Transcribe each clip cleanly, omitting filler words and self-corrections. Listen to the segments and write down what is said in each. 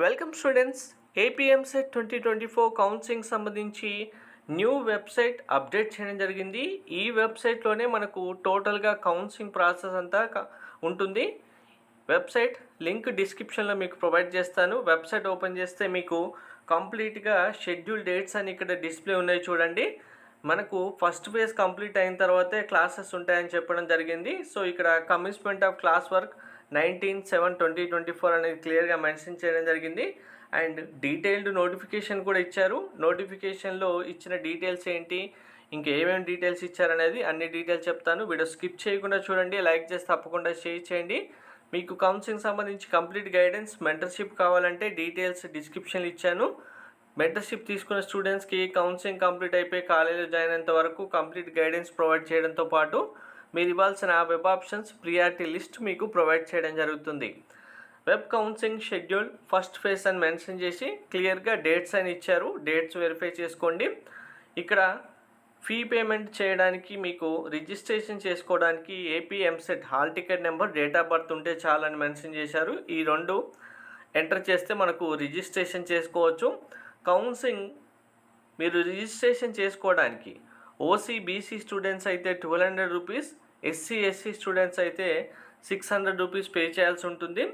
Welcome students. AP EAMCET 2024 counselling సంబంధించి new website update చేయడం జరిగింది. ఈ వెబ్సైట్లోనే మనకు టోటల్గా కౌన్సిలింగ్ ప్రాసెస్ అంతా ఉంటుంది. వెబ్సైట్ లింక్ డిస్క్రిప్షన్లో మీకు ప్రొవైడ్ చేస్తాను. వెబ్సైట్ ఓపెన్ చేస్తే మీకు కంప్లీట్గా షెడ్యూల్ డేట్స్ అని ఇక్కడ డిస్ప్లే ఉన్నాయి చూడండి. మనకు ఫస్ట్ ఫేజ్ కంప్లీట్ అయిన తర్వాతే క్లాసెస్ ఉంటాయని చెప్పడం జరిగింది. సో ఇక్కడ కమిట్మెంట్ ఆఫ్ క్లాస్ వర్క్ 19/7/2024 అనేది క్లియర్గా మెన్షన్ చేయడం జరిగింది. అండ్ డీటెయిల్డ్ నోటిఫికేషన్ కూడా ఇచ్చారు. నోటిఫికేషన్లో ఇచ్చిన డీటెయిల్స్ ఏంటి, ఇంకా ఏమేమి డీటెయిల్స్ ఇచ్చారనేది అన్ని డీటెయిల్స్ చెప్తాను. వీడియో స్కిప్ చేయకుండా చూడండి, లైక్ చేసి తప్పకుండా షేర్ చేయండి. మీకు కౌన్సిలింగ్ సంబంధించి కంప్లీట్ గైడెన్స్, మెంటర్షిప్ కావాలంటే డీటెయిల్స్ డిస్క్రిప్షన్లో ఇచ్చాను. మెంటర్షిప్ తీసుకున్న స్టూడెంట్స్కి కౌన్సిలింగ్ కంప్లీట్ అయిపోయి కాలేజీలో జాయిన్ అయ్యేంత వరకు కంప్లీట్ గైడెన్స్ ప్రొవైడ్ చేయడంతో పాటు మీరు ఇవ్వాల్సిన వెబ్ ఆప్షన్స్ ప్రియారిటీ లిస్ట్ మీకు ప్రొవైడ్ చేయడం జరుగుతుంది. Web counselling schedule first phase అని మెన్షన్ చేసి క్లియర్గా డేట్స్ అని ఇచ్చారు. డేట్స్ వెరిఫై చేసుకోండి. ఇక్కడ ఫీ పేమెంట్ చేయడానికి మీకు రిజిస్ట్రేషన్ చేసుకోవడానికి AP EAMCET hall ticket number, date of birth ఉంటే చాలని మెన్షన్ చేశారు. ఈ రెండు ఎంటర్ చేస్తే మనకు రిజిస్ట్రేషన్ చేసుకోవచ్చు. కౌన్సిలింగ్ మీరు రిజిస్ట్రేషన్ చేసుకోవడానికి ఓసీ బీసీ స్టూడెంట్స్ అయితే 1200 రూపీస్, ఎస్సీ ఎస్సీ స్టూడెంట్స్ అయితే 600 రూపీస్ పే చేయాల్సి ఉంటుంది.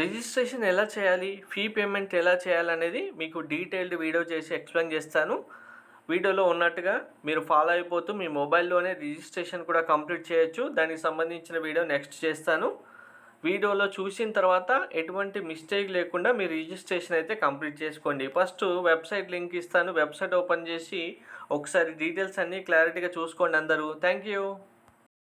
రిజిస్ట్రేషన్ ఎలా చేయాలి, ఫీ పేమెంట్ ఎలా చేయాలనేది మీకు డీటెయిల్డ్ వీడియో చేసి ఎక్స్ప్లెయిన్ చేస్తాను. వీడియోలో ఉన్నట్టుగా మీరు ఫాలో అయిపోతూ మీ మొబైల్లోనే రిజిస్ట్రేషన్ కూడా కంప్లీట్ చేయొచ్చు. దానికి సంబంధించిన వీడియో నెక్స్ట్ చేస్తాను. వీడియోలో చూసిన తర్వాత ఎటువంటి మిస్టేక్ లేకుండా మీరు రిజిస్ట్రేషన్ అయితే కంప్లీట్ చేసుకోండి. ఫస్ట్ వెబ్సైట్ లింక్ ఇస్తాను. వెబ్సైట్ ఓపెన్ చేసి ఒకసారి డీటెయిల్స్ అన్నీ క్లారిటీగా చూసుకోండి అందరూ. Thank you.